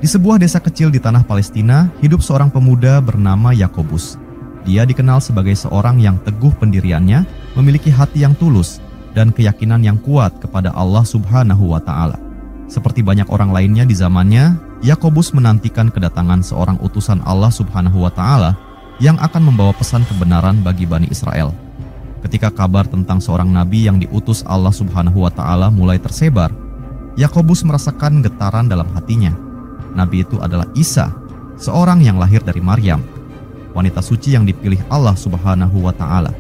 sebuah desa kecil di tanah Palestina, hidup seorang pemuda bernama Yakobus. Dia dikenal sebagai seorang yang teguh pendiriannya, memiliki hati yang tulus, dan keyakinan yang kuat kepada Allah Subhanahu wa Ta'ala. Seperti banyak orang lainnya di zamannya, Yakobus menantikan kedatangan seorang utusan Allah Subhanahu wa Ta'ala yang akan membawa pesan kebenaran bagi Bani Israel. Ketika kabar tentang seorang nabi yang diutus Allah Subhanahu wa Ta'ala mulai tersebar, Yakobus merasakan getaran dalam hatinya. Nabi itu adalah Isa, seorang yang lahir dari Maryam, wanita suci yang dipilih Allah Subhanahu wa Ta'ala.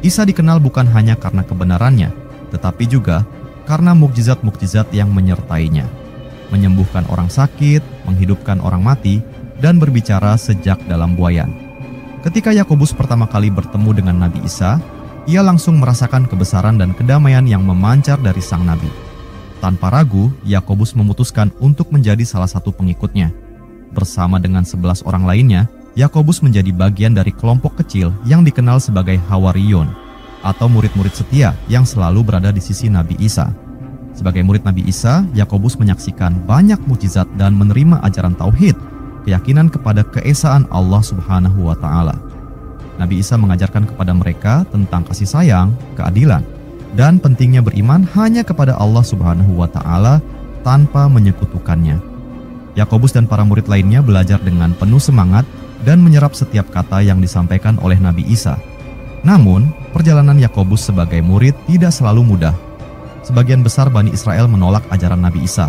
Isa dikenal bukan hanya karena kebenarannya, tetapi juga karena mukjizat-mukjizat yang menyertainya. Menyembuhkan orang sakit, menghidupkan orang mati, dan berbicara sejak dalam buayan. Ketika Yakobus pertama kali bertemu dengan Nabi Isa, ia langsung merasakan kebesaran dan kedamaian yang memancar dari sang nabi. Tanpa ragu, Yakobus memutuskan untuk menjadi salah satu pengikutnya. Bersama dengan 11 orang lainnya, Yakobus menjadi bagian dari kelompok kecil yang dikenal sebagai Hawariyun, atau murid-murid setia yang selalu berada di sisi Nabi Isa. Sebagai murid Nabi Isa, Yakobus menyaksikan banyak mukjizat dan menerima ajaran tauhid, keyakinan kepada keesaan Allah Subhanahu wa Ta'ala. Nabi Isa mengajarkan kepada mereka tentang kasih sayang, keadilan, dan pentingnya beriman hanya kepada Allah Subhanahu wa Ta'ala tanpa menyekutukannya. Yakobus dan para murid lainnya belajar dengan penuh semangat dan menyerap setiap kata yang disampaikan oleh Nabi Isa. Namun, perjalanan Yakobus sebagai murid tidak selalu mudah. Sebagian besar Bani Israel menolak ajaran Nabi Isa.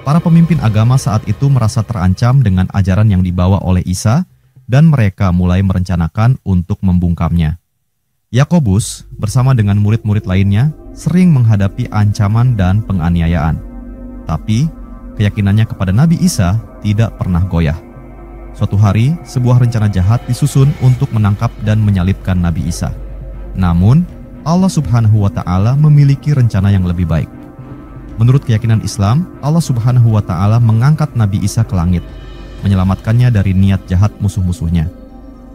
Para pemimpin agama saat itu merasa terancam dengan ajaran yang dibawa oleh Isa, dan mereka mulai merencanakan untuk membungkamnya. Yakobus bersama dengan murid-murid lainnya sering menghadapi ancaman dan penganiayaan. Tapi, keyakinannya kepada Nabi Isa tidak pernah goyah. Suatu hari, sebuah rencana jahat disusun untuk menangkap dan menyalibkan Nabi Isa. Namun, Allah Subhanahu wa Ta'ala memiliki rencana yang lebih baik. Menurut keyakinan Islam, Allah Subhanahu wa Ta'ala mengangkat Nabi Isa ke langit, menyelamatkannya dari niat jahat musuh-musuhnya.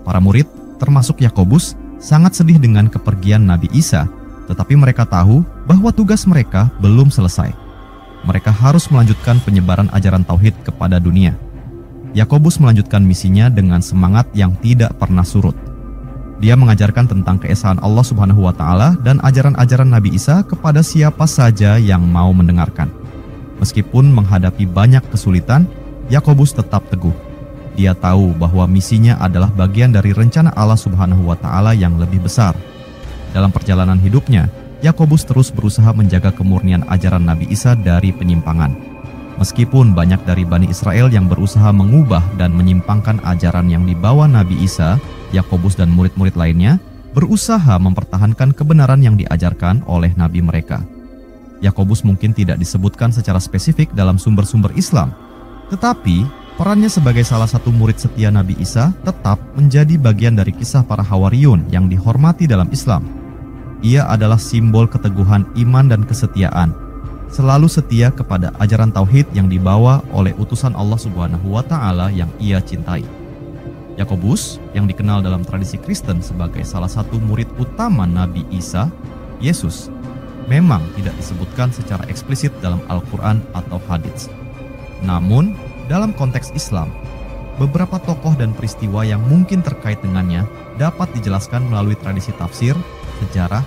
Para murid, termasuk Yakobus, sangat sedih dengan kepergian Nabi Isa, tetapi mereka tahu bahwa tugas mereka belum selesai. Mereka harus melanjutkan penyebaran ajaran tauhid kepada dunia. Yakobus melanjutkan misinya dengan semangat yang tidak pernah surut. Dia mengajarkan tentang keesaan Allah Subhanahu wa Ta'ala dan ajaran-ajaran Nabi Isa kepada siapa saja yang mau mendengarkan. Meskipun menghadapi banyak kesulitan, Yakobus tetap teguh. Dia tahu bahwa misinya adalah bagian dari rencana Allah Subhanahu wa Ta'ala yang lebih besar. Dalam perjalanan hidupnya, Yakobus terus berusaha menjaga kemurnian ajaran Nabi Isa dari penyimpangan. Meskipun banyak dari Bani Israel yang berusaha mengubah dan menyimpangkan ajaran yang dibawa Nabi Isa, Yakobus dan murid-murid lainnya berusaha mempertahankan kebenaran yang diajarkan oleh nabi mereka. Yakobus mungkin tidak disebutkan secara spesifik dalam sumber-sumber Islam, tetapi perannya sebagai salah satu murid setia Nabi Isa tetap menjadi bagian dari kisah para Hawariyun yang dihormati dalam Islam. Ia adalah simbol keteguhan iman dan kesetiaan, selalu setia kepada ajaran tauhid yang dibawa oleh utusan Allah Subhanahu wa Ta'ala yang ia cintai. Yakobus, yang dikenal dalam tradisi Kristen sebagai salah satu murid utama Nabi Isa, Yesus, memang tidak disebutkan secara eksplisit dalam Al-Quran atau hadits. Namun, dalam konteks Islam, beberapa tokoh dan peristiwa yang mungkin terkait dengannya dapat dijelaskan melalui tradisi tafsir, sejarah,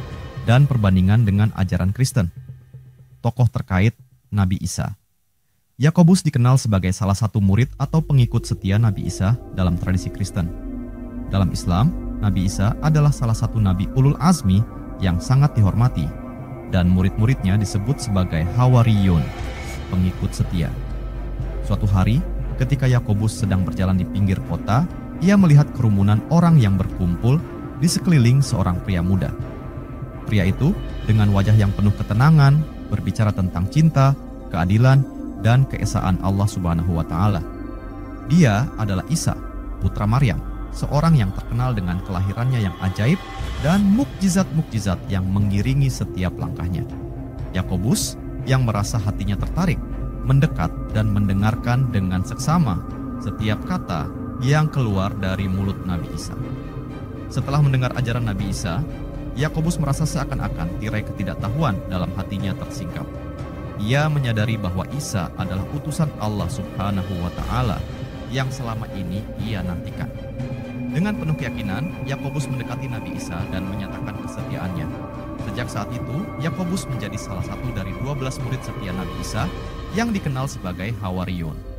dan perbandingan dengan ajaran Kristen. Tokoh terkait Nabi Isa. Yakobus dikenal sebagai salah satu murid atau pengikut setia Nabi Isa dalam tradisi Kristen. Dalam Islam, Nabi Isa adalah salah satu nabi ulul azmi yang sangat dihormati, dan murid-muridnya disebut sebagai Hawariyun, pengikut setia. Suatu hari, ketika Yakobus sedang berjalan di pinggir kota, ia melihat kerumunan orang yang berkumpul di sekeliling seorang pria muda. Pria itu dengan wajah yang penuh ketenangan, berbicara tentang cinta, keadilan, dan keesaan Allah Subhanahu wa Ta'ala. Dia adalah Isa, putra Maryam, seorang yang terkenal dengan kelahirannya yang ajaib dan mukjizat-mukjizat yang mengiringi setiap langkahnya. Yakobus, yang merasa hatinya tertarik, mendekat dan mendengarkan dengan seksama setiap kata yang keluar dari mulut Nabi Isa. Setelah mendengar ajaran Nabi Isa, Yakobus merasa seakan-akan tirai ketidaktahuan dalam hatinya tersingkap. Ia menyadari bahwa Isa adalah utusan Allah Subhanahu wa Ta'ala yang selama ini ia nantikan. Dengan penuh keyakinan, Yakobus mendekati Nabi Isa dan menyatakan kesetiaannya. Sejak saat itu, Yakobus menjadi salah satu dari 12 murid setia Nabi Isa yang dikenal sebagai Hawariyun.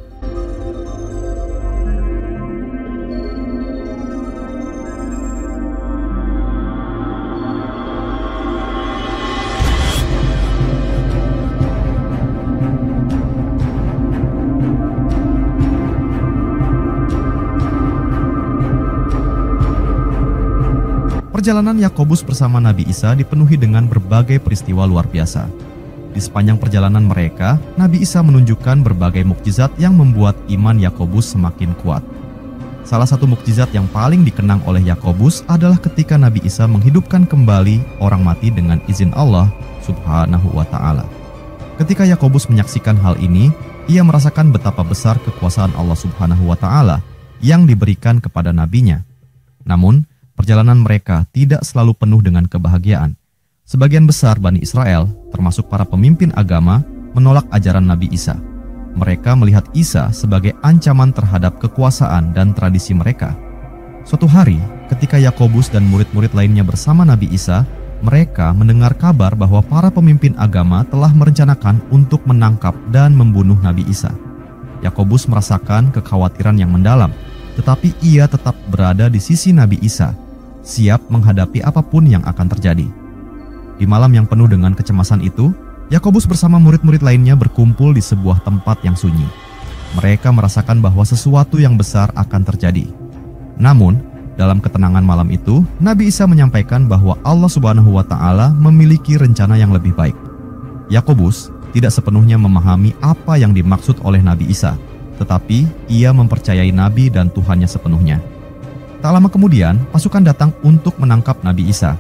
Perjalanan Yakobus bersama Nabi Isa dipenuhi dengan berbagai peristiwa luar biasa. Di sepanjang perjalanan mereka, Nabi Isa menunjukkan berbagai mukjizat yang membuat iman Yakobus semakin kuat. Salah satu mukjizat yang paling dikenang oleh Yakobus adalah ketika Nabi Isa menghidupkan kembali orang mati dengan izin Allah Subhanahu wa Ta'ala. Ketika Yakobus menyaksikan hal ini, ia merasakan betapa besar kekuasaan Allah Subhanahu wa Ta'ala yang diberikan kepada nabinya. Namun, perjalanan mereka tidak selalu penuh dengan kebahagiaan. Sebagian besar Bani Israel, termasuk para pemimpin agama, menolak ajaran Nabi Isa. Mereka melihat Isa sebagai ancaman terhadap kekuasaan dan tradisi mereka. Suatu hari, ketika Yakobus dan murid-murid lainnya bersama Nabi Isa, mereka mendengar kabar bahwa para pemimpin agama telah merencanakan untuk menangkap dan membunuh Nabi Isa. Yakobus merasakan kekhawatiran yang mendalam, tetapi ia tetap berada di sisi Nabi Isa, siap menghadapi apapun yang akan terjadi. Di malam yang penuh dengan kecemasan itu, Yakobus bersama murid-murid lainnya berkumpul di sebuah tempat yang sunyi. Mereka merasakan bahwa sesuatu yang besar akan terjadi. Namun, dalam ketenangan malam itu, Nabi Isa menyampaikan bahwa Allah Subhanahu wa Ta'ala memiliki rencana yang lebih baik. Yakobus tidak sepenuhnya memahami apa yang dimaksud oleh Nabi Isa, tetapi ia mempercayai Nabi dan Tuhannya sepenuhnya. Tak lama kemudian, pasukan datang untuk menangkap Nabi Isa.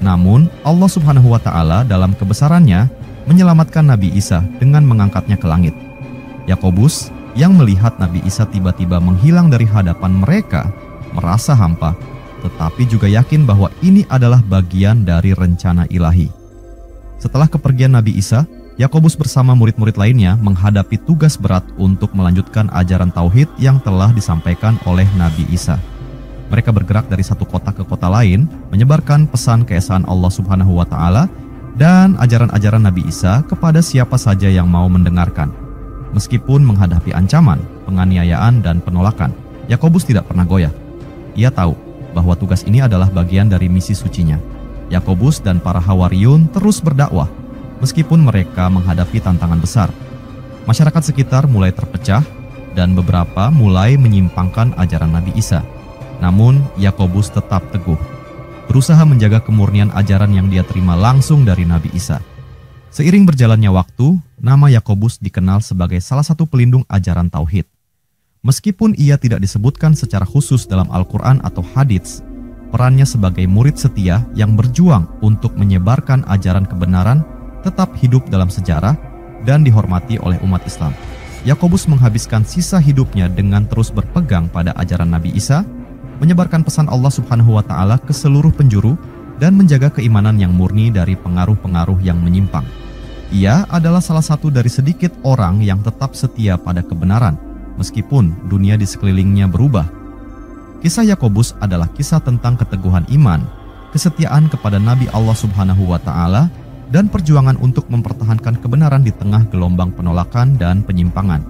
Namun, Allah Subhanahu wa Ta'ala dalam kebesarannya menyelamatkan Nabi Isa dengan mengangkatnya ke langit. Yakobus yang melihat Nabi Isa tiba-tiba menghilang dari hadapan mereka merasa hampa, tetapi juga yakin bahwa ini adalah bagian dari rencana ilahi. Setelah kepergian Nabi Isa, Yakobus bersama murid-murid lainnya menghadapi tugas berat untuk melanjutkan ajaran tauhid yang telah disampaikan oleh Nabi Isa. Mereka bergerak dari satu kota ke kota lain, menyebarkan pesan keesaan Allah Subhanahu wa Ta'ala dan ajaran-ajaran Nabi Isa kepada siapa saja yang mau mendengarkan. Meskipun menghadapi ancaman, penganiayaan, dan penolakan, Yakobus tidak pernah goyah. Ia tahu bahwa tugas ini adalah bagian dari misi sucinya. Yakobus dan para Hawariyun terus berdakwah, meskipun mereka menghadapi tantangan besar. Masyarakat sekitar mulai terpecah, dan beberapa mulai menyimpangkan ajaran Nabi Isa. Namun, Yakobus tetap teguh, berusaha menjaga kemurnian ajaran yang dia terima langsung dari Nabi Isa. Seiring berjalannya waktu, nama Yakobus dikenal sebagai salah satu pelindung ajaran tauhid. Meskipun ia tidak disebutkan secara khusus dalam Al-Quran atau hadits, perannya sebagai murid setia yang berjuang untuk menyebarkan ajaran kebenaran tetap hidup dalam sejarah dan dihormati oleh umat Islam. Yakobus menghabiskan sisa hidupnya dengan terus berpegang pada ajaran Nabi Isa, menyebarkan pesan Allah Subhanahu wa Ta'ala ke seluruh penjuru, dan menjaga keimanan yang murni dari pengaruh-pengaruh yang menyimpang. Ia adalah salah satu dari sedikit orang yang tetap setia pada kebenaran, meskipun dunia di sekelilingnya berubah. Kisah Yakobus adalah kisah tentang keteguhan iman, kesetiaan kepada Nabi Allah Subhanahu wa Ta'ala, dan perjuangan untuk mempertahankan kebenaran di tengah gelombang penolakan dan penyimpangan.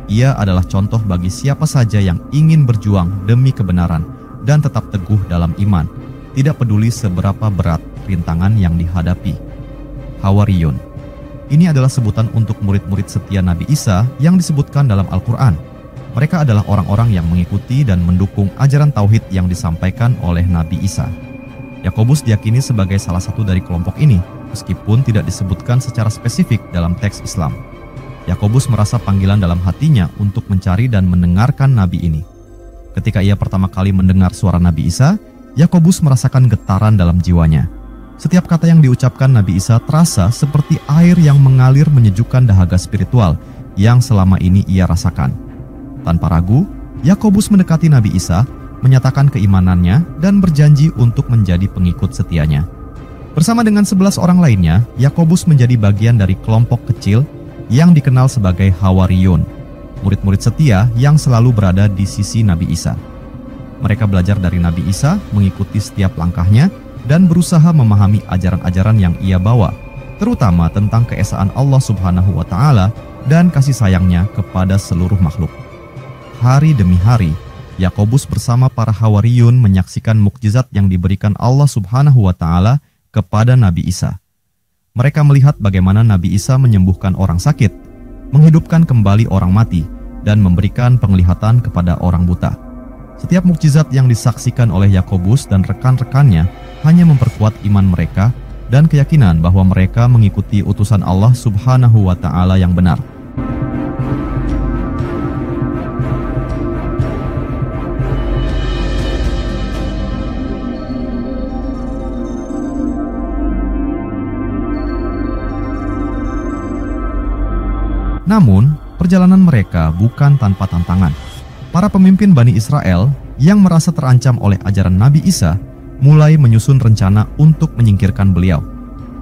Ia adalah contoh bagi siapa saja yang ingin berjuang demi kebenaran dan tetap teguh dalam iman, tidak peduli seberapa berat rintangan yang dihadapi. Hawariyun. Ini adalah sebutan untuk murid-murid setia Nabi Isa yang disebutkan dalam Al-Quran. Mereka adalah orang-orang yang mengikuti dan mendukung ajaran tauhid yang disampaikan oleh Nabi Isa. Yakobus diyakini sebagai salah satu dari kelompok ini, meskipun tidak disebutkan secara spesifik dalam teks Islam. Yakobus merasa panggilan dalam hatinya untuk mencari dan mendengarkan Nabi ini. Ketika ia pertama kali mendengar suara Nabi Isa, Yakobus merasakan getaran dalam jiwanya. Setiap kata yang diucapkan Nabi Isa terasa seperti air yang mengalir menyejukkan dahaga spiritual yang selama ini ia rasakan. Tanpa ragu, Yakobus mendekati Nabi Isa, menyatakan keimanannya dan berjanji untuk menjadi pengikut setianya. Bersama dengan 11 orang lainnya, Yakobus menjadi bagian dari kelompok kecil yang dikenal sebagai Hawariyun, murid-murid setia yang selalu berada di sisi Nabi Isa. Mereka belajar dari Nabi Isa, mengikuti setiap langkahnya, dan berusaha memahami ajaran-ajaran yang ia bawa, terutama tentang keesaan Allah Subhanahu wa Ta'ala dan kasih sayangnya kepada seluruh makhluk. Hari demi hari, Yakobus bersama para Hawariyun menyaksikan mukjizat yang diberikan Allah Subhanahu wa Ta'ala kepada Nabi Isa. Mereka melihat bagaimana Nabi Isa menyembuhkan orang sakit, menghidupkan kembali orang mati, dan memberikan penglihatan kepada orang buta. Setiap mukjizat yang disaksikan oleh Yakobus dan rekan-rekannya hanya memperkuat iman mereka dan keyakinan bahwa mereka mengikuti utusan Allah Subhanahu wa Ta'ala yang benar. Namun, perjalanan mereka bukan tanpa tantangan. Para pemimpin Bani Israel yang merasa terancam oleh ajaran Nabi Isa mulai menyusun rencana untuk menyingkirkan beliau.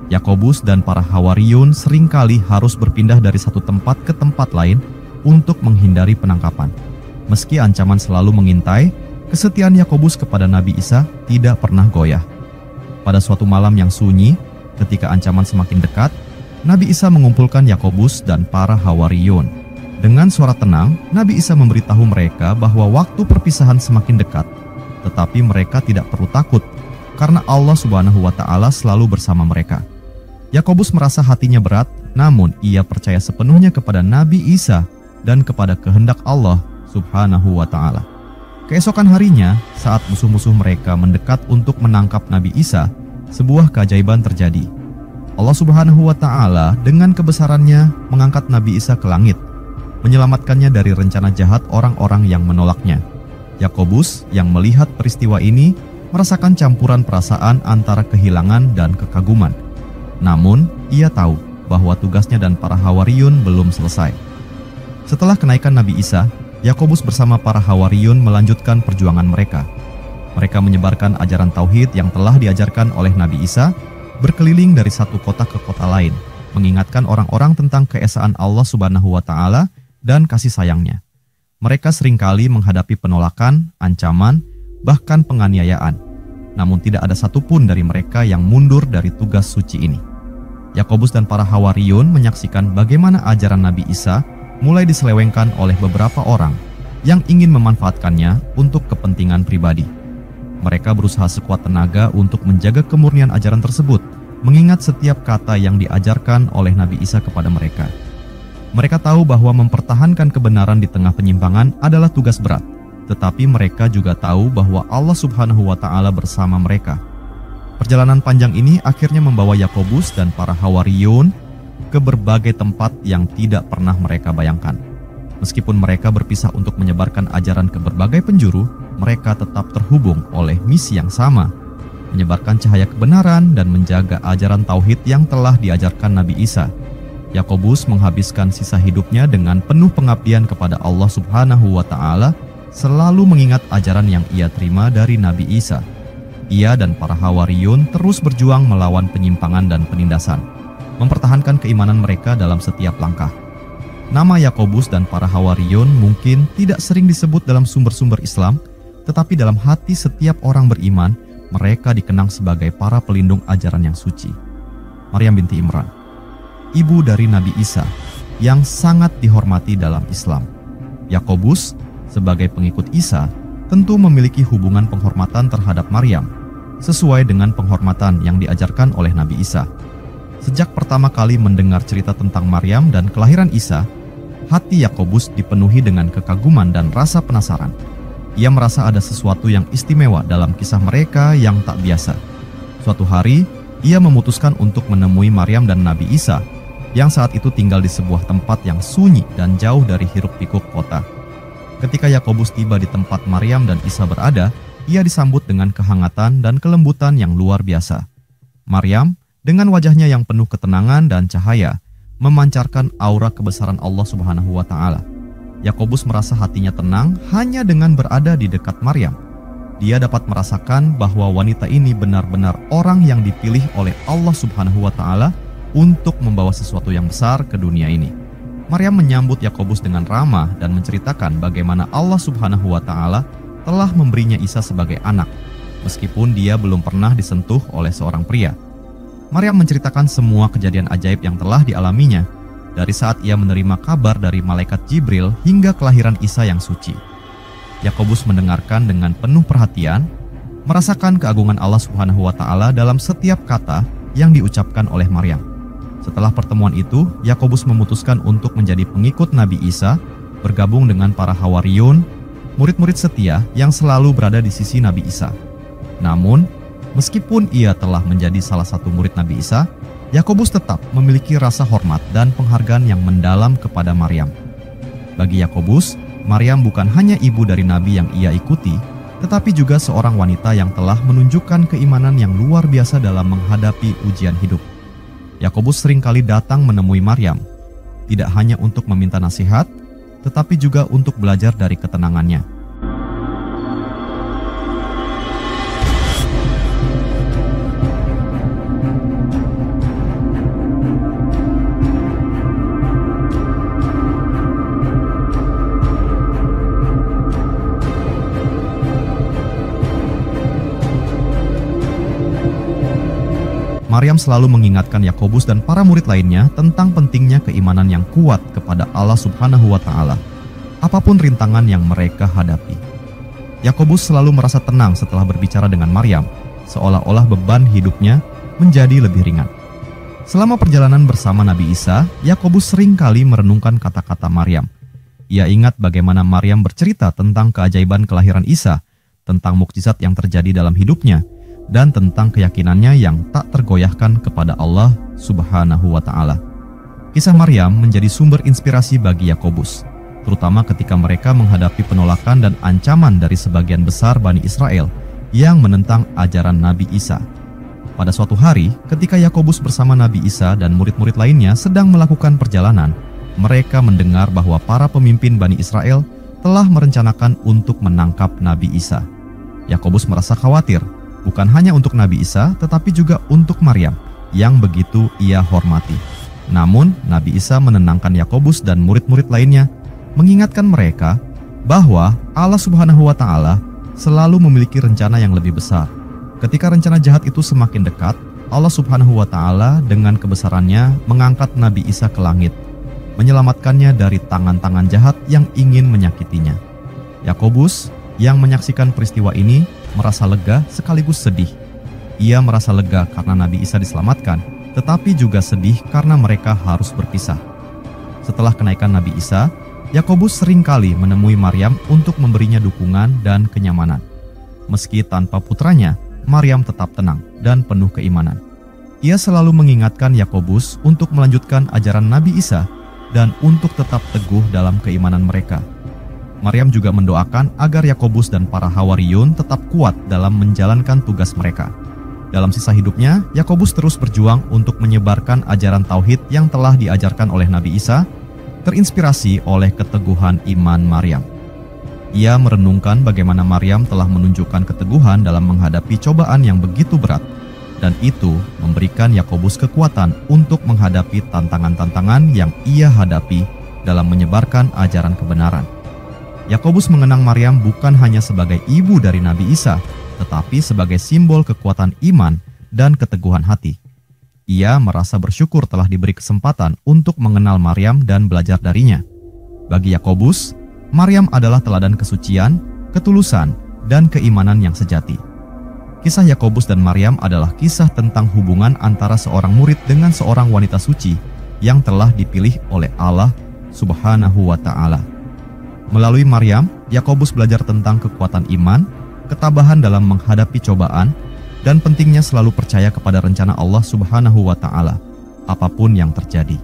Yakobus dan para Hawariyun seringkali harus berpindah dari satu tempat ke tempat lain untuk menghindari penangkapan. Meski ancaman selalu mengintai, kesetiaan Yakobus kepada Nabi Isa tidak pernah goyah. Pada suatu malam yang sunyi, ketika ancaman semakin dekat, Nabi Isa mengumpulkan Yakobus dan para Hawariyun. Dengan suara tenang, Nabi Isa memberitahu mereka bahwa waktu perpisahan semakin dekat, tetapi mereka tidak perlu takut karena Allah Subhanahu wa Ta'ala selalu bersama mereka. Yakobus merasa hatinya berat, namun ia percaya sepenuhnya kepada Nabi Isa dan kepada kehendak Allah Subhanahu wa Ta'ala. Keesokan harinya, saat musuh-musuh mereka mendekat untuk menangkap Nabi Isa, sebuah keajaiban terjadi. Allah Subhanahu wa Ta'ala dengan kebesarannya mengangkat Nabi Isa ke langit, menyelamatkannya dari rencana jahat orang-orang yang menolaknya. Yakobus yang melihat peristiwa ini merasakan campuran perasaan antara kehilangan dan kekaguman. Namun, ia tahu bahwa tugasnya dan para Hawariyun belum selesai. Setelah kenaikan Nabi Isa, Yakobus bersama para Hawariyun melanjutkan perjuangan mereka. Mereka menyebarkan ajaran tauhid yang telah diajarkan oleh Nabi Isa, berkeliling dari satu kota ke kota lain, mengingatkan orang-orang tentang keesaan Allah Subhanahu wa Ta'ala dan kasih sayangnya. Mereka seringkali menghadapi penolakan, ancaman, bahkan penganiayaan. Namun tidak ada satupun dari mereka yang mundur dari tugas suci ini. Yakobus dan para Hawariyun menyaksikan bagaimana ajaran Nabi Isa mulai diselewengkan oleh beberapa orang yang ingin memanfaatkannya untuk kepentingan pribadi. Mereka berusaha sekuat tenaga untuk menjaga kemurnian ajaran tersebut, mengingat setiap kata yang diajarkan oleh Nabi Isa kepada mereka. Mereka tahu bahwa mempertahankan kebenaran di tengah penyimpangan adalah tugas berat, tetapi mereka juga tahu bahwa Allah Subhanahu wa Ta'ala bersama mereka. Perjalanan panjang ini akhirnya membawa Yakobus dan para Hawariyun ke berbagai tempat yang tidak pernah mereka bayangkan. Meskipun mereka berpisah untuk menyebarkan ajaran ke berbagai penjuru, mereka tetap terhubung oleh misi yang sama, menyebarkan cahaya kebenaran dan menjaga ajaran tauhid yang telah diajarkan Nabi Isa. Yakobus menghabiskan sisa hidupnya dengan penuh pengabdian kepada Allah Subhanahu wa Ta'ala, selalu mengingat ajaran yang ia terima dari Nabi Isa. Ia dan para Hawariyun terus berjuang melawan penyimpangan dan penindasan, mempertahankan keimanan mereka dalam setiap langkah. Nama Yakobus dan para Hawariyun mungkin tidak sering disebut dalam sumber-sumber Islam, tetapi dalam hati setiap orang beriman, mereka dikenang sebagai para pelindung ajaran yang suci. Maryam binti Imran, ibu dari Nabi Isa, yang sangat dihormati dalam Islam. Yakobus, sebagai pengikut Isa, tentu memiliki hubungan penghormatan terhadap Maryam, sesuai dengan penghormatan yang diajarkan oleh Nabi Isa. Sejak pertama kali mendengar cerita tentang Maryam dan kelahiran Isa, hati Yakobus dipenuhi dengan kekaguman dan rasa penasaran. Ia merasa ada sesuatu yang istimewa dalam kisah mereka yang tak biasa. Suatu hari, ia memutuskan untuk menemui Maryam dan Nabi Isa, yang saat itu tinggal di sebuah tempat yang sunyi dan jauh dari hiruk-pikuk kota. Ketika Yakobus tiba di tempat Maryam dan Isa berada, ia disambut dengan kehangatan dan kelembutan yang luar biasa. Maryam, dengan wajahnya yang penuh ketenangan dan cahaya, memancarkan aura kebesaran Allah Subhanahu wa Ta'ala. Yakobus merasa hatinya tenang hanya dengan berada di dekat Maryam. dia dapat merasakan bahwa wanita ini benar-benar orang yang dipilih oleh Allah Subhanahu wa Ta'ala untuk membawa sesuatu yang besar ke dunia ini. Maryam menyambut Yakobus dengan ramah dan menceritakan bagaimana Allah Subhanahu wa Ta'ala telah memberinya Isa sebagai anak, meskipun dia belum pernah disentuh oleh seorang pria. Maryam menceritakan semua kejadian ajaib yang telah dialaminya, dari saat ia menerima kabar dari malaikat Jibril hingga kelahiran Isa yang suci. Yakobus mendengarkan dengan penuh perhatian, merasakan keagungan Allah Subhanahu wa Ta'ala dalam setiap kata yang diucapkan oleh Maryam. Setelah pertemuan itu, Yakobus memutuskan untuk menjadi pengikut Nabi Isa, bergabung dengan para Hawariyun, murid-murid setia yang selalu berada di sisi Nabi Isa. Namun, meskipun ia telah menjadi salah satu murid Nabi Isa, Yakobus tetap memiliki rasa hormat dan penghargaan yang mendalam kepada Maryam. Bagi Yakobus, Maryam bukan hanya ibu dari Nabi yang ia ikuti, tetapi juga seorang wanita yang telah menunjukkan keimanan yang luar biasa dalam menghadapi ujian hidup. Yakobus seringkali datang menemui Maryam, tidak hanya untuk meminta nasihat, tetapi juga untuk belajar dari ketenangannya. Maryam selalu mengingatkan Yakobus dan para murid lainnya tentang pentingnya keimanan yang kuat kepada Allah Subhanahu wa Ta'ala, apapun rintangan yang mereka hadapi. Yakobus selalu merasa tenang setelah berbicara dengan Maryam, seolah-olah beban hidupnya menjadi lebih ringan. Selama perjalanan bersama Nabi Isa, Yakobus sering kali merenungkan kata-kata Maryam. Ia ingat bagaimana Maryam bercerita tentang keajaiban kelahiran Isa, tentang mukjizat yang terjadi dalam hidupnya, dan tentang keyakinannya yang tak tergoyahkan kepada Allah Subhanahu wa Ta'ala. Kisah Maryam menjadi sumber inspirasi bagi Yakobus, terutama ketika mereka menghadapi penolakan dan ancaman dari sebagian besar Bani Israel yang menentang ajaran Nabi Isa. Pada suatu hari, ketika Yakobus bersama Nabi Isa dan murid-murid lainnya sedang melakukan perjalanan, mereka mendengar bahwa para pemimpin Bani Israel telah merencanakan untuk menangkap Nabi Isa. Yakobus merasa khawatir, bukan hanya untuk Nabi Isa, tetapi juga untuk Maryam, yang begitu ia hormati. Namun, Nabi Isa menenangkan Yakobus dan murid-murid lainnya, mengingatkan mereka bahwa Allah Subhanahu wa Ta'ala selalu memiliki rencana yang lebih besar. Ketika rencana jahat itu semakin dekat, Allah Subhanahu wa Ta'ala dengan kebesarannya mengangkat Nabi Isa ke langit, menyelamatkannya dari tangan-tangan jahat yang ingin menyakitinya. Yakobus yang menyaksikan peristiwa ini merasa lega sekaligus sedih. Ia merasa lega karena Nabi Isa diselamatkan, tetapi juga sedih karena mereka harus berpisah. Setelah kenaikan Nabi Isa, Yakobus seringkali menemui Maryam untuk memberinya dukungan dan kenyamanan. Meski tanpa putranya, Maryam tetap tenang dan penuh keimanan. Ia selalu mengingatkan Yakobus untuk melanjutkan ajaran Nabi Isa dan untuk tetap teguh dalam keimanan mereka. Maryam juga mendoakan agar Yakobus dan para Hawariyun tetap kuat dalam menjalankan tugas mereka. Dalam sisa hidupnya, Yakobus terus berjuang untuk menyebarkan ajaran tauhid yang telah diajarkan oleh Nabi Isa, terinspirasi oleh keteguhan iman Maryam. Ia merenungkan bagaimana Maryam telah menunjukkan keteguhan dalam menghadapi cobaan yang begitu berat, dan itu memberikan Yakobus kekuatan untuk menghadapi tantangan-tantangan yang ia hadapi dalam menyebarkan ajaran kebenaran. Yakobus mengenang Maryam bukan hanya sebagai ibu dari Nabi Isa, tetapi sebagai simbol kekuatan iman dan keteguhan hati. Ia merasa bersyukur telah diberi kesempatan untuk mengenal Maryam dan belajar darinya. Bagi Yakobus, Maryam adalah teladan kesucian, ketulusan, dan keimanan yang sejati. Kisah Yakobus dan Maryam adalah kisah tentang hubungan antara seorang murid dengan seorang wanita suci yang telah dipilih oleh Allah Subhanahu wa Ta'ala. Melalui Maryam, Yakobus belajar tentang kekuatan iman, ketabahan dalam menghadapi cobaan, dan pentingnya selalu percaya kepada rencana Allah Subhanahu wa Ta'ala, apapun yang terjadi.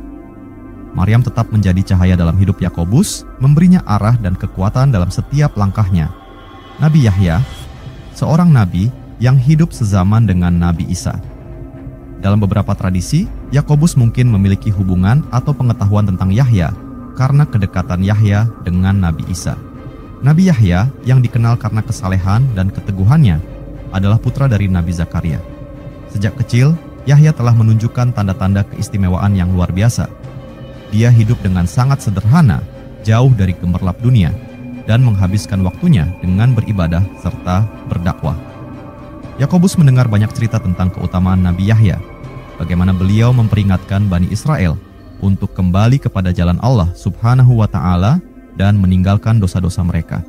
Maryam tetap menjadi cahaya dalam hidup Yakobus, memberinya arah dan kekuatan dalam setiap langkahnya. Nabi Yahya, seorang nabi yang hidup sezaman dengan Nabi Isa. Dalam beberapa tradisi, Yakobus mungkin memiliki hubungan atau pengetahuan tentang Yahya karena kedekatan Yahya dengan Nabi Isa. Nabi Yahya yang dikenal karena kesalehan dan keteguhannya adalah putra dari Nabi Zakaria. Sejak kecil, Yahya telah menunjukkan tanda-tanda keistimewaan yang luar biasa. Dia hidup dengan sangat sederhana, jauh dari gemerlap dunia, dan menghabiskan waktunya dengan beribadah serta berdakwah. Yakobus mendengar banyak cerita tentang keutamaan Nabi Yahya, bagaimana beliau memperingatkan Bani Israel untuk kembali kepada jalan Allah Subhanahu wa Ta'ala dan meninggalkan dosa-dosa mereka.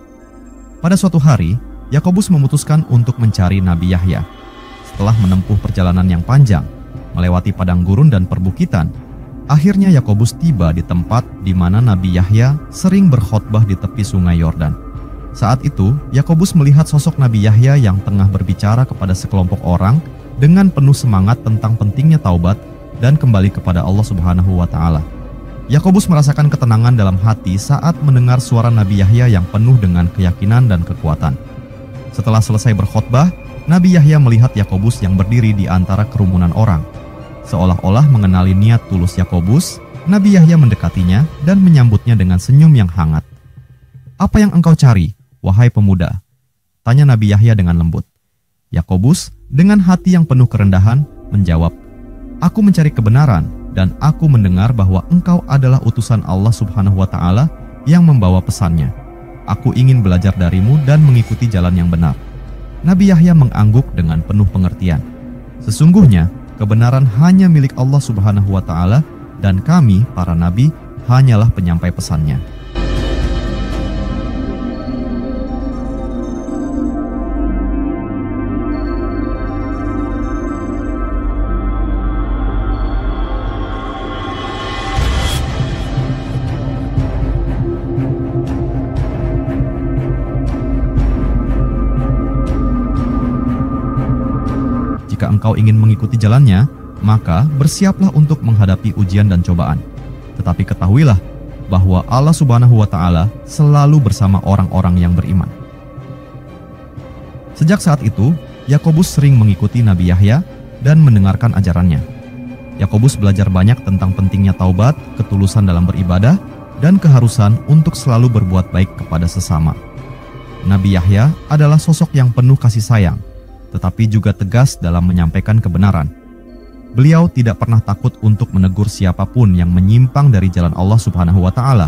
Pada suatu hari, Yakobus memutuskan untuk mencari Nabi Yahya. Setelah menempuh perjalanan yang panjang, melewati padang gurun dan perbukitan, akhirnya Yakobus tiba di tempat di mana Nabi Yahya sering berkhotbah di tepi sungai Yordan. Saat itu, Yakobus melihat sosok Nabi Yahya yang tengah berbicara kepada sekelompok orang dengan penuh semangat tentang pentingnya taubat dan kembali kepada Allah Subhanahu wa Ta'ala. Yakobus merasakan ketenangan dalam hati saat mendengar suara Nabi Yahya yang penuh dengan keyakinan dan kekuatan. Setelah selesai berkhotbah, Nabi Yahya melihat Yakobus yang berdiri di antara kerumunan orang. Seolah-olah mengenali niat tulus Yakobus, Nabi Yahya mendekatinya dan menyambutnya dengan senyum yang hangat. "Apa yang engkau cari, wahai pemuda?" tanya Nabi Yahya dengan lembut. Yakobus dengan hati yang penuh kerendahan menjawab, "Aku mencari kebenaran dan aku mendengar bahwa engkau adalah utusan Allah Subhanahu wa Ta'ala yang membawa pesannya. Aku ingin belajar darimu dan mengikuti jalan yang benar." Nabi Yahya mengangguk dengan penuh pengertian. "Sesungguhnya kebenaran hanya milik Allah Subhanahu wa Ta'ala dan kami, para nabi, hanyalah penyampai pesannya." Jika engkau ingin mengikuti jalannya, maka bersiaplah untuk menghadapi ujian dan cobaan. Tetapi ketahuilah bahwa Allah Subhanahu wa Ta'ala selalu bersama orang-orang yang beriman. Sejak saat itu, Yakobus sering mengikuti Nabi Yahya dan mendengarkan ajarannya. Yakobus belajar banyak tentang pentingnya taubat, ketulusan dalam beribadah, dan keharusan untuk selalu berbuat baik kepada sesama. Nabi Yahya adalah sosok yang penuh kasih sayang, tetapi juga tegas dalam menyampaikan kebenaran. Beliau tidak pernah takut untuk menegur siapapun yang menyimpang dari jalan Allah Subhanahu wa Ta'ala,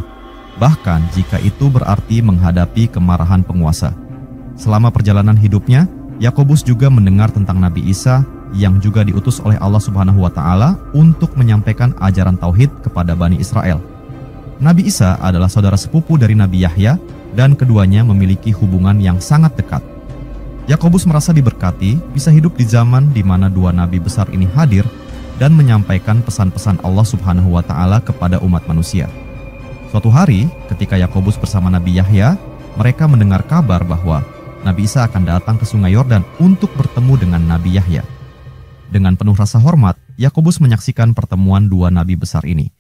bahkan jika itu berarti menghadapi kemarahan penguasa. Selama perjalanan hidupnya, Yakobus juga mendengar tentang Nabi Isa yang juga diutus oleh Allah Subhanahu wa Ta'ala untuk menyampaikan ajaran tauhid kepada Bani Israel. Nabi Isa adalah saudara sepupu dari Nabi Yahya dan keduanya memiliki hubungan yang sangat dekat. Yakobus merasa diberkati bisa hidup di zaman di mana dua nabi besar ini hadir dan menyampaikan pesan-pesan Allah Subhanahu wa Ta'ala kepada umat manusia. Suatu hari, ketika Yakobus bersama Nabi Yahya, mereka mendengar kabar bahwa Nabi Isa akan datang ke Sungai Yordan untuk bertemu dengan Nabi Yahya. Dengan penuh rasa hormat, Yakobus menyaksikan pertemuan dua nabi besar ini.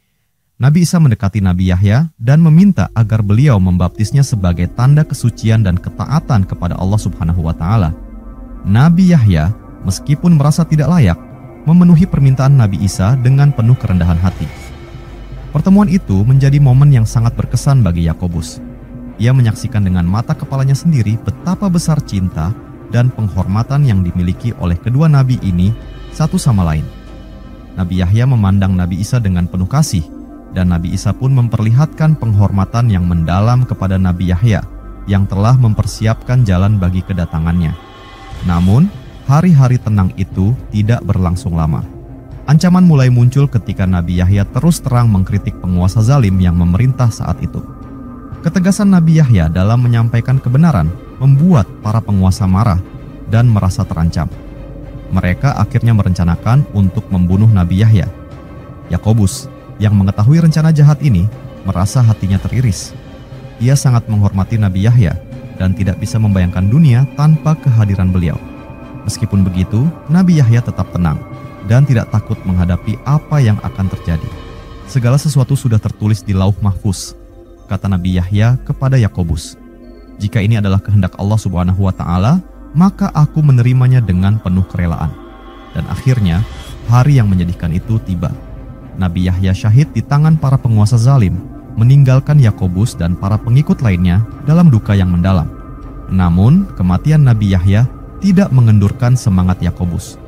Nabi Isa mendekati Nabi Yahya dan meminta agar beliau membaptisnya sebagai tanda kesucian dan ketaatan kepada Allah Subhanahu wa Ta'ala. Nabi Yahya, meskipun merasa tidak layak, memenuhi permintaan Nabi Isa dengan penuh kerendahan hati. Pertemuan itu menjadi momen yang sangat berkesan bagi Yakobus. Ia menyaksikan dengan mata kepalanya sendiri betapa besar cinta dan penghormatan yang dimiliki oleh kedua nabi ini satu sama lain. Nabi Yahya memandang Nabi Isa dengan penuh kasih, dan Nabi Isa pun memperlihatkan penghormatan yang mendalam kepada Nabi Yahya yang telah mempersiapkan jalan bagi kedatangannya. Namun, hari-hari tenang itu tidak berlangsung lama. Ancaman mulai muncul ketika Nabi Yahya terus terang mengkritik penguasa zalim yang memerintah saat itu. Ketegasan Nabi Yahya dalam menyampaikan kebenaran membuat para penguasa marah dan merasa terancam. Mereka akhirnya merencanakan untuk membunuh Nabi Yahya. Yakobus yang mengetahui rencana jahat ini merasa hatinya teriris. Ia sangat menghormati Nabi Yahya dan tidak bisa membayangkan dunia tanpa kehadiran beliau. Meskipun begitu, Nabi Yahya tetap tenang dan tidak takut menghadapi apa yang akan terjadi. Segala sesuatu sudah tertulis di Lauh Mahfuz, kata Nabi Yahya kepada Yakobus. Jika ini adalah kehendak Allah Subhanahu wa Ta'ala, maka aku menerimanya dengan penuh kerelaan. Dan akhirnya, hari yang menyedihkan itu tiba. Nabi Yahya syahid di tangan para penguasa zalim meninggalkan Yakobus dan para pengikut lainnya dalam duka yang mendalam. Namun, kematian Nabi Yahya tidak mengendurkan semangat Yakobus.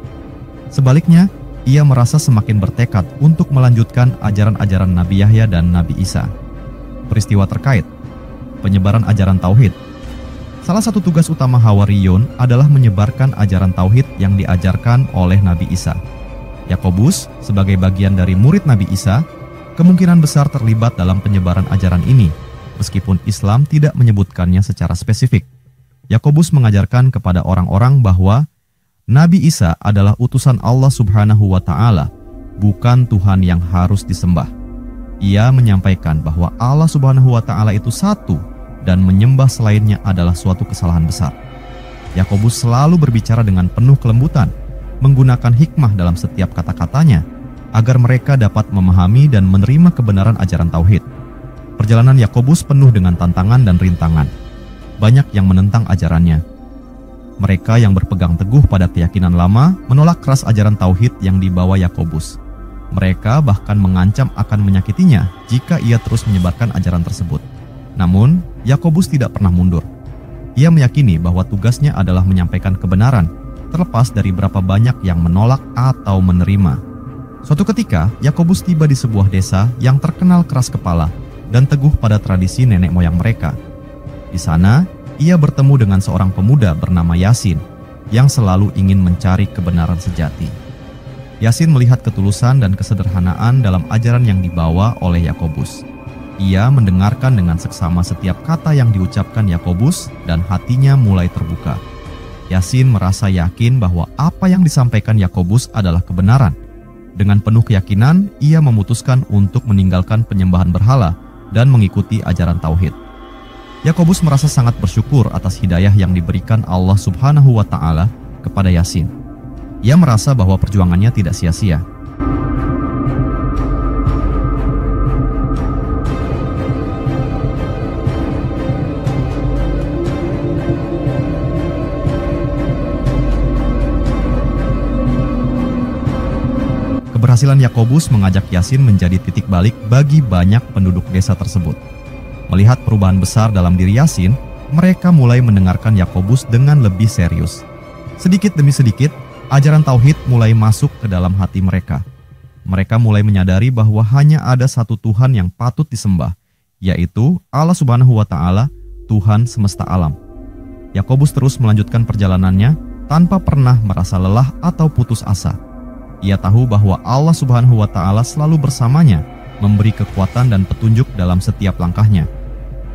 Sebaliknya, ia merasa semakin bertekad untuk melanjutkan ajaran-ajaran Nabi Yahya dan Nabi Isa. Peristiwa terkait penyebaran ajaran tauhid. Salah satu tugas utama Hawariyun adalah menyebarkan ajaran tauhid yang diajarkan oleh Nabi Isa. Yakobus, sebagai bagian dari murid Nabi Isa, kemungkinan besar terlibat dalam penyebaran ajaran ini, meskipun Islam tidak menyebutkannya secara spesifik. Yakobus mengajarkan kepada orang-orang bahwa Nabi Isa adalah utusan Allah Subhanahu wa Ta'ala, bukan Tuhan yang harus disembah. Ia menyampaikan bahwa Allah Subhanahu wa Ta'ala itu satu dan menyembah selainnya adalah suatu kesalahan besar. Yakobus selalu berbicara dengan penuh kelembutan, menggunakan hikmah dalam setiap kata-katanya agar mereka dapat memahami dan menerima kebenaran ajaran tauhid. Perjalanan Yakobus penuh dengan tantangan dan rintangan. Banyak yang menentang ajarannya. Mereka yang berpegang teguh pada keyakinan lama menolak keras ajaran tauhid yang dibawa Yakobus. Mereka bahkan mengancam akan menyakitinya jika ia terus menyebarkan ajaran tersebut. Namun, Yakobus tidak pernah mundur. Ia meyakini bahwa tugasnya adalah menyampaikan kebenaran, terlepas dari berapa banyak yang menolak atau menerima. Suatu ketika, Yakobus tiba di sebuah desa yang terkenal keras kepala dan teguh pada tradisi nenek moyang mereka. Di sana, ia bertemu dengan seorang pemuda bernama Yasin yang selalu ingin mencari kebenaran sejati. Yasin melihat ketulusan dan kesederhanaan dalam ajaran yang dibawa oleh Yakobus. Ia mendengarkan dengan seksama setiap kata yang diucapkan Yakobus dan hatinya mulai terbuka. Yasin merasa yakin bahwa apa yang disampaikan Yakobus adalah kebenaran. Dengan penuh keyakinan, ia memutuskan untuk meninggalkan penyembahan berhala dan mengikuti ajaran tauhid. Yakobus merasa sangat bersyukur atas hidayah yang diberikan Allah Subhanahu wa Ta'ala kepada Yasin. Ia merasa bahwa perjuangannya tidak sia-sia. Keberhasilan Yakobus mengajak Yasin menjadi titik balik bagi banyak penduduk desa tersebut. Melihat perubahan besar dalam diri Yasin, mereka mulai mendengarkan Yakobus dengan lebih serius. Sedikit demi sedikit, ajaran tauhid mulai masuk ke dalam hati mereka. Mereka mulai menyadari bahwa hanya ada satu Tuhan yang patut disembah, yaitu Allah Subhanahu wa Ta'ala, Tuhan semesta alam. Yakobus terus melanjutkan perjalanannya tanpa pernah merasa lelah atau putus asa. Ia tahu bahwa Allah Subhanahu wa Ta'ala selalu bersamanya, memberi kekuatan dan petunjuk dalam setiap langkahnya.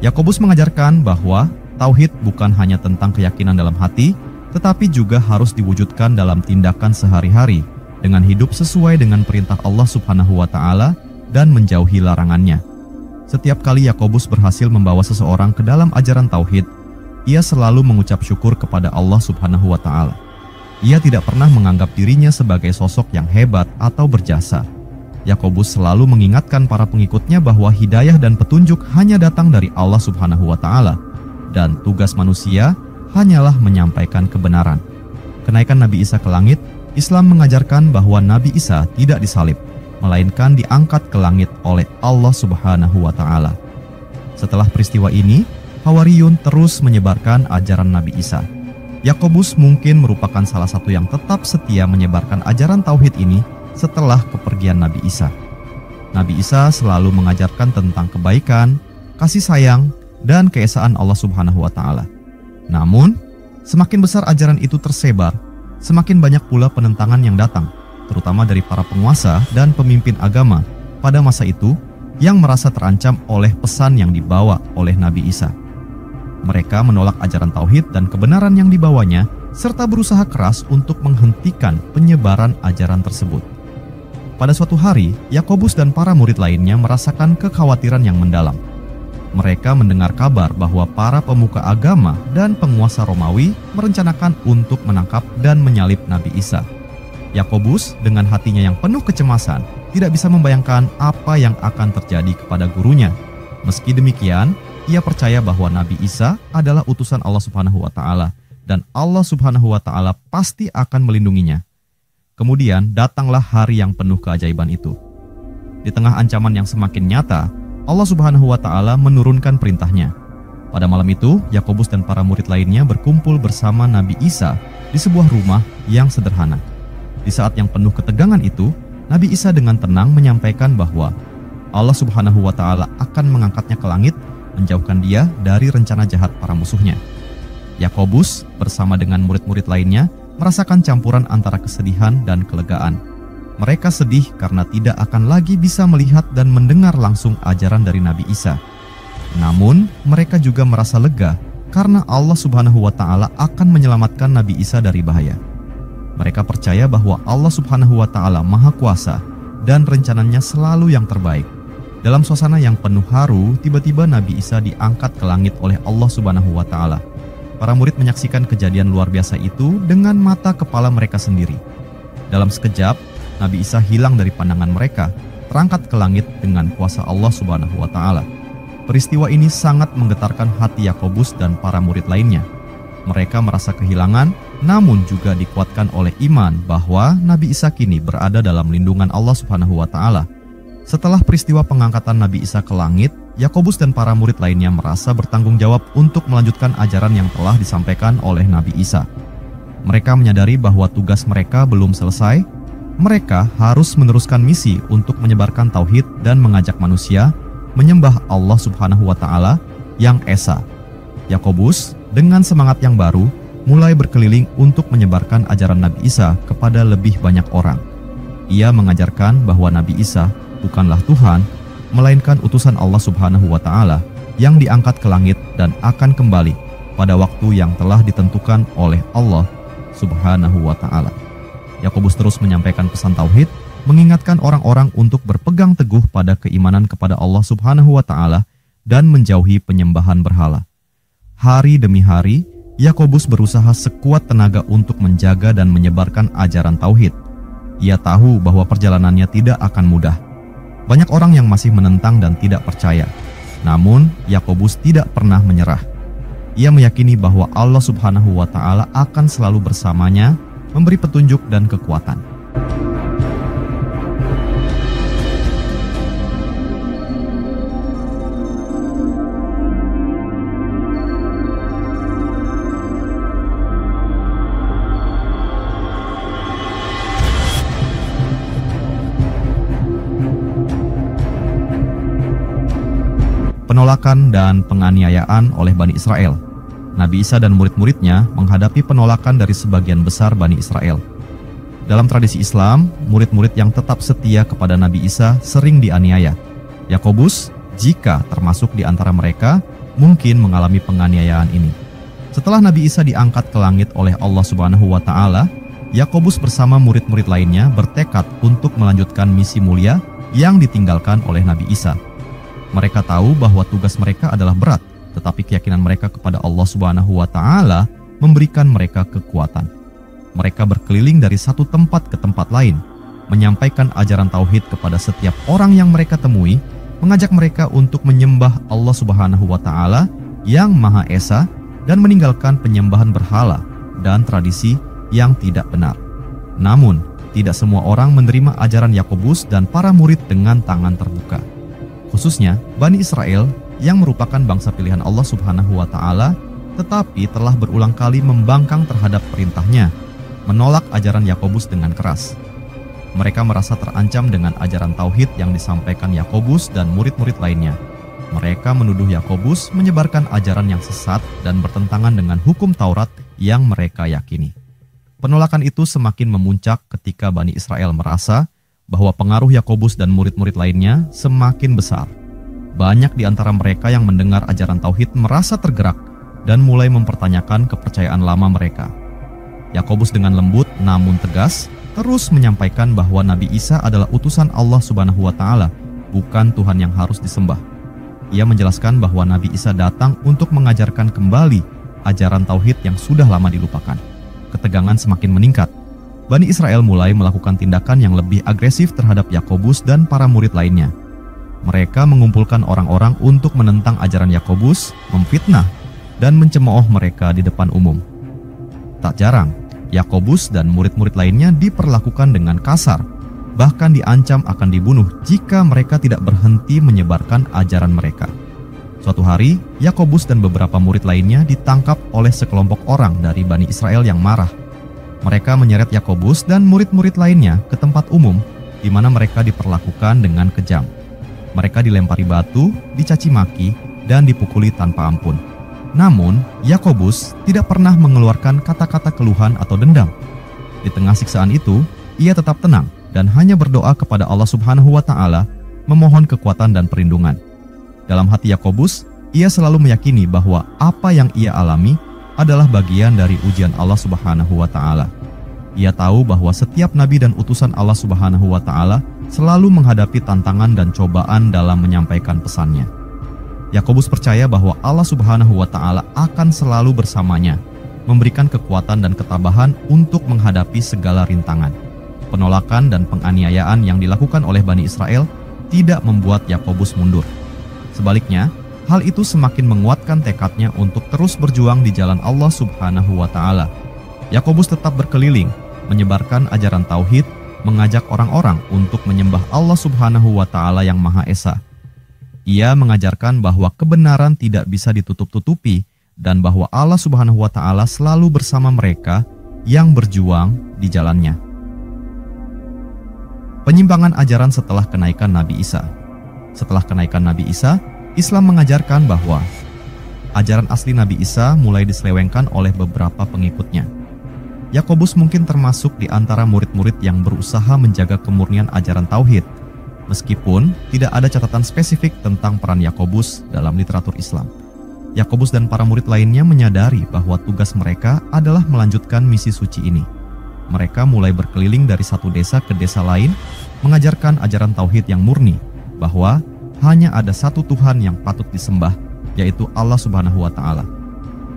Yakobus mengajarkan bahwa tauhid bukan hanya tentang keyakinan dalam hati, tetapi juga harus diwujudkan dalam tindakan sehari-hari dengan hidup sesuai dengan perintah Allah Subhanahu wa Ta'ala dan menjauhi larangannya. Setiap kali Yakobus berhasil membawa seseorang ke dalam ajaran tauhid, ia selalu mengucap syukur kepada Allah Subhanahu wa Ta'ala. Ia tidak pernah menganggap dirinya sebagai sosok yang hebat atau berjasa. Yakobus selalu mengingatkan para pengikutnya bahwa hidayah dan petunjuk hanya datang dari Allah Subhanahu wa Ta'ala, dan tugas manusia hanyalah menyampaikan kebenaran. Kenaikan Nabi Isa ke langit, Islam mengajarkan bahwa Nabi Isa tidak disalib, melainkan diangkat ke langit oleh Allah Subhanahu wa Ta'ala. Setelah peristiwa ini, Hawariyun terus menyebarkan ajaran Nabi Isa. Yakobus mungkin merupakan salah satu yang tetap setia menyebarkan ajaran tauhid ini setelah kepergian Nabi Isa. Nabi Isa selalu mengajarkan tentang kebaikan, kasih sayang, dan keesaan Allah Subhanahu wa Ta'ala. Namun, semakin besar ajaran itu tersebar, semakin banyak pula penentangan yang datang, terutama dari para penguasa dan pemimpin agama pada masa itu yang merasa terancam oleh pesan yang dibawa oleh Nabi Isa. Mereka menolak ajaran tauhid dan kebenaran yang dibawanya, serta berusaha keras untuk menghentikan penyebaran ajaran tersebut. Pada suatu hari, Yakobus dan para murid lainnya merasakan kekhawatiran yang mendalam. Mereka mendengar kabar bahwa para pemuka agama dan penguasa Romawi merencanakan untuk menangkap dan menyalib Nabi Isa. Yakobus dengan hatinya yang penuh kecemasan tidak bisa membayangkan apa yang akan terjadi kepada gurunya. Meski demikian, ia percaya bahwa Nabi Isa adalah utusan Allah Subhanahu wa Ta'ala dan Allah Subhanahu wa Ta'ala pasti akan melindunginya. Kemudian datanglah hari yang penuh keajaiban itu. Di tengah ancaman yang semakin nyata, Allah Subhanahu wa Ta'ala menurunkan perintahnya. Pada malam itu, Yakobus dan para murid lainnya berkumpul bersama Nabi Isa di sebuah rumah yang sederhana. Di saat yang penuh ketegangan itu, Nabi Isa dengan tenang menyampaikan bahwa Allah Subhanahu wa Ta'ala akan mengangkatnya ke langit, menjauhkan dia dari rencana jahat para musuhnya. Yakobus bersama dengan murid-murid lainnya merasakan campuran antara kesedihan dan kelegaan. Mereka sedih karena tidak akan lagi bisa melihat dan mendengar langsung ajaran dari Nabi Isa. Namun, mereka juga merasa lega karena Allah Subhanahu wa Ta'ala akan menyelamatkan Nabi Isa dari bahaya. Mereka percaya bahwa Allah Subhanahu wa Ta'ala Maha Kuasa dan rencananya selalu yang terbaik. Dalam suasana yang penuh haru, tiba-tiba Nabi Isa diangkat ke langit oleh Allah Subhanahu wa Ta'ala. Para murid menyaksikan kejadian luar biasa itu dengan mata kepala mereka sendiri. Dalam sekejap, Nabi Isa hilang dari pandangan mereka, terangkat ke langit dengan kuasa Allah Subhanahu wa Ta'ala. Peristiwa ini sangat menggetarkan hati Yakobus dan para murid lainnya. Mereka merasa kehilangan, namun juga dikuatkan oleh iman bahwa Nabi Isa kini berada dalam lindungan Allah Subhanahu wa Ta'ala. Setelah peristiwa pengangkatan Nabi Isa ke langit, Yakobus dan para murid lainnya merasa bertanggung jawab untuk melanjutkan ajaran yang telah disampaikan oleh Nabi Isa. Mereka menyadari bahwa tugas mereka belum selesai. Mereka harus meneruskan misi untuk menyebarkan tauhid dan mengajak manusia menyembah Allah Subhanahu wa Ta'ala yang Esa. Yakobus dengan semangat yang baru mulai berkeliling untuk menyebarkan ajaran Nabi Isa kepada lebih banyak orang. Ia mengajarkan bahwa Nabi Isa bukanlah Tuhan, melainkan utusan Allah Subhanahu wa Ta'ala yang diangkat ke langit dan akan kembali pada waktu yang telah ditentukan oleh Allah Subhanahu wa Ta'ala. Yakobus terus menyampaikan pesan tauhid, mengingatkan orang-orang untuk berpegang teguh pada keimanan kepada Allah Subhanahu wa Ta'ala dan menjauhi penyembahan berhala. Hari demi hari, Yakobus berusaha sekuat tenaga untuk menjaga dan menyebarkan ajaran tauhid. Ia tahu bahwa perjalanannya tidak akan mudah. Banyak orang yang masih menentang dan tidak percaya. Namun, Yakobus tidak pernah menyerah. Ia meyakini bahwa Allah Subhanahu wa Ta'ala akan selalu bersamanya, memberi petunjuk dan kekuatan. Penolakan dan penganiayaan oleh Bani Israel. Nabi Isa dan murid-muridnya menghadapi penolakan dari sebagian besar Bani Israel. Dalam tradisi Islam, murid-murid yang tetap setia kepada Nabi Isa sering dianiaya. Yakobus, jika termasuk di antara mereka, mungkin mengalami penganiayaan ini. Setelah Nabi Isa diangkat ke langit oleh Allah Subhanahu wa Ta'ala, Yakobus bersama murid-murid lainnya bertekad untuk melanjutkan misi mulia yang ditinggalkan oleh Nabi Isa. Mereka tahu bahwa tugas mereka adalah berat, tetapi keyakinan mereka kepada Allah Subhanahu wa Ta'ala memberikan mereka kekuatan. Mereka berkeliling dari satu tempat ke tempat lain, menyampaikan ajaran tauhid kepada setiap orang yang mereka temui, mengajak mereka untuk menyembah Allah Subhanahu wa Ta'ala yang Maha Esa dan meninggalkan penyembahan berhala dan tradisi yang tidak benar. Namun, tidak semua orang menerima ajaran Yakobus dan para murid dengan tangan terbuka. Khususnya Bani Israel yang merupakan bangsa pilihan Allah Subhanahu wa Ta'ala, tetapi telah berulang kali membangkang terhadap perintahnya, menolak ajaran Yakobus dengan keras. Mereka merasa terancam dengan ajaran tauhid yang disampaikan Yakobus dan murid-murid lainnya. Mereka menuduh Yakobus menyebarkan ajaran yang sesat dan bertentangan dengan hukum Taurat yang mereka yakini. Penolakan itu semakin memuncak ketika Bani Israel merasa bahwa pengaruh Yakobus dan murid-murid lainnya semakin besar. Banyak di antara mereka yang mendengar ajaran tauhid merasa tergerak dan mulai mempertanyakan kepercayaan lama mereka. Yakobus dengan lembut namun tegas terus menyampaikan bahwa Nabi Isa adalah utusan Allah Subhanahu wa Ta'ala, bukan Tuhan yang harus disembah. Ia menjelaskan bahwa Nabi Isa datang untuk mengajarkan kembali ajaran tauhid yang sudah lama dilupakan. Ketegangan semakin meningkat. Bani Israel mulai melakukan tindakan yang lebih agresif terhadap Yakobus dan para murid lainnya. Mereka mengumpulkan orang-orang untuk menentang ajaran Yakobus, memfitnah, dan mencemooh mereka di depan umum. Tak jarang, Yakobus dan murid-murid lainnya diperlakukan dengan kasar. bahkan diancam akan dibunuh jika mereka tidak berhenti menyebarkan ajaran mereka. Suatu hari, Yakobus dan beberapa murid lainnya ditangkap oleh sekelompok orang dari Bani Israel yang marah. Mereka menyeret Yakobus dan murid-murid lainnya ke tempat umum, di mana mereka diperlakukan dengan kejam. Mereka dilempari batu, dicaci maki, dan dipukuli tanpa ampun. Namun, Yakobus tidak pernah mengeluarkan kata-kata keluhan atau dendam. Di tengah siksaan itu, ia tetap tenang dan hanya berdoa kepada Allah Subhanahu wa Ta'ala, memohon kekuatan dan perlindungan. Dalam hati Yakobus, ia selalu meyakini bahwa apa yang ia alami adalah bagian dari ujian Allah Subhanahu wa Ta'ala. Ia tahu bahwa setiap nabi dan utusan Allah Subhanahu wa Ta'ala selalu menghadapi tantangan dan cobaan dalam menyampaikan pesannya. Yakobus percaya bahwa Allah Subhanahu wa Ta'ala akan selalu bersamanya, memberikan kekuatan dan ketabahan untuk menghadapi segala rintangan. Penolakan dan penganiayaan yang dilakukan oleh Bani Israel tidak membuat Yakobus mundur. Sebaliknya, hal itu semakin menguatkan tekadnya untuk terus berjuang di jalan Allah Subhanahu wa Ta'ala. Yakobus tetap berkeliling, menyebarkan ajaran tauhid, mengajak orang-orang untuk menyembah Allah Subhanahu wa Ta'ala yang Maha Esa. Ia mengajarkan bahwa kebenaran tidak bisa ditutup-tutupi dan bahwa Allah Subhanahu wa Ta'ala selalu bersama mereka yang berjuang di jalannya. Penyimpangan ajaran setelah kenaikan Nabi Isa. Setelah kenaikan Nabi Isa, Islam mengajarkan bahwa ajaran asli Nabi Isa mulai diselewengkan oleh beberapa pengikutnya. Yakobus mungkin termasuk di antara murid-murid yang berusaha menjaga kemurnian ajaran tauhid, meskipun tidak ada catatan spesifik tentang peran Yakobus dalam literatur Islam. Yakobus dan para murid lainnya menyadari bahwa tugas mereka adalah melanjutkan misi suci ini. Mereka mulai berkeliling dari satu desa ke desa lain, mengajarkan ajaran tauhid yang murni, bahwa hanya ada satu Tuhan yang patut disembah, yaitu Allah Subhanahu wa Ta'ala.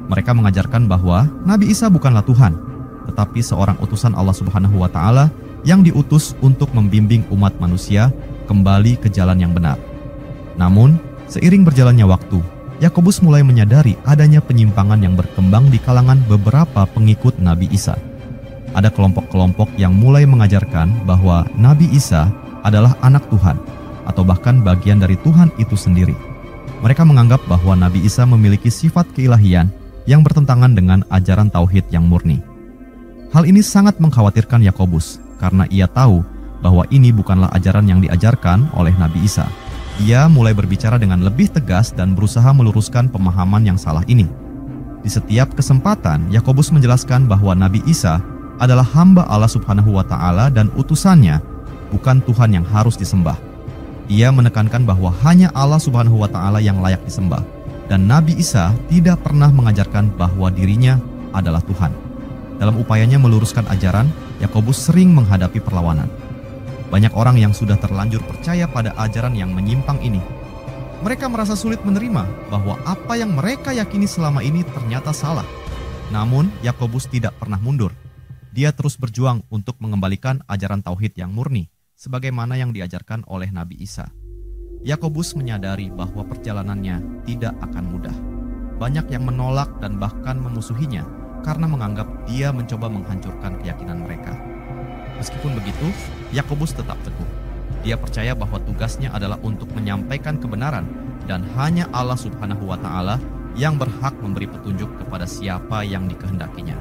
Mereka mengajarkan bahwa Nabi Isa bukanlah Tuhan, tetapi seorang utusan Allah Subhanahu wa Ta'ala yang diutus untuk membimbing umat manusia kembali ke jalan yang benar. Namun, seiring berjalannya waktu, Yakobus mulai menyadari adanya penyimpangan yang berkembang di kalangan beberapa pengikut Nabi Isa. Ada kelompok-kelompok yang mulai mengajarkan bahwa Nabi Isa adalah anak Tuhan, atau bahkan bagian dari Tuhan itu sendiri. Mereka menganggap bahwa Nabi Isa memiliki sifat keilahian yang bertentangan dengan ajaran tauhid yang murni. Hal ini sangat mengkhawatirkan Yakobus karena ia tahu bahwa ini bukanlah ajaran yang diajarkan oleh Nabi Isa. Ia mulai berbicara dengan lebih tegas dan berusaha meluruskan pemahaman yang salah ini. Di setiap kesempatan, Yakobus menjelaskan bahwa Nabi Isa adalah hamba Allah Subhanahu wa Ta'ala dan utusannya, bukan Tuhan yang harus disembah. Ia menekankan bahwa hanya Allah Subhanahu wa Ta'ala yang layak disembah, dan Nabi Isa tidak pernah mengajarkan bahwa dirinya adalah Tuhan. Dalam upayanya meluruskan ajaran, Yakobus sering menghadapi perlawanan. Banyak orang yang sudah terlanjur percaya pada ajaran yang menyimpang ini. Mereka merasa sulit menerima bahwa apa yang mereka yakini selama ini ternyata salah. Namun, Yakobus tidak pernah mundur. Dia terus berjuang untuk mengembalikan ajaran tauhid yang murni, sebagaimana yang diajarkan oleh Nabi Isa. Yakobus menyadari bahwa perjalanannya tidak akan mudah. Banyak yang menolak dan bahkan memusuhinya karena menganggap dia mencoba menghancurkan keyakinan mereka. Meskipun begitu, Yakobus tetap teguh. Dia percaya bahwa tugasnya adalah untuk menyampaikan kebenaran dan hanya Allah Subhanahu wa Ta'ala yang berhak memberi petunjuk kepada siapa yang dikehendakinya.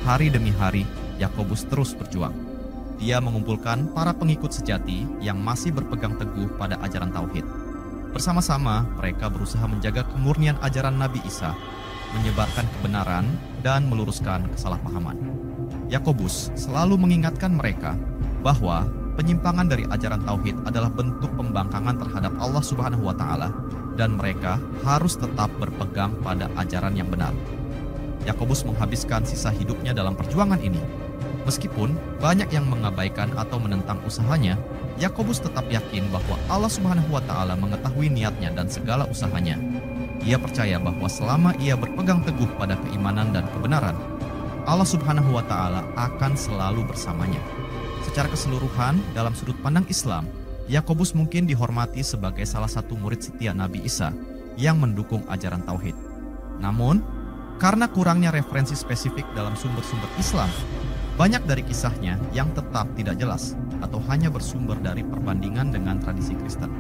Hari demi hari, Yakobus terus berjuang. Dia mengumpulkan para pengikut sejati yang masih berpegang teguh pada ajaran tauhid. Bersama-sama, mereka berusaha menjaga kemurnian ajaran Nabi Isa, menyebarkan kebenaran, dan meluruskan kesalahpahaman. Yakobus selalu mengingatkan mereka bahwa penyimpangan dari ajaran tauhid adalah bentuk pembangkangan terhadap Allah Subhanahu wa Ta'ala, dan mereka harus tetap berpegang pada ajaran yang benar. Yakobus menghabiskan sisa hidupnya dalam perjuangan ini. Meskipun banyak yang mengabaikan atau menentang usahanya, Yakobus tetap yakin bahwa Allah Subhanahu wa Ta'ala mengetahui niatnya dan segala usahanya. Ia percaya bahwa selama ia berpegang teguh pada keimanan dan kebenaran, Allah Subhanahu wa Ta'ala akan selalu bersamanya. Secara keseluruhan, dalam sudut pandang Islam, Yakobus mungkin dihormati sebagai salah satu murid setia Nabi Isa yang mendukung ajaran tauhid. Namun, karena kurangnya referensi spesifik dalam sumber-sumber Islam, banyak dari kisahnya yang tetap tidak jelas atau hanya bersumber dari perbandingan dengan tradisi Kristen?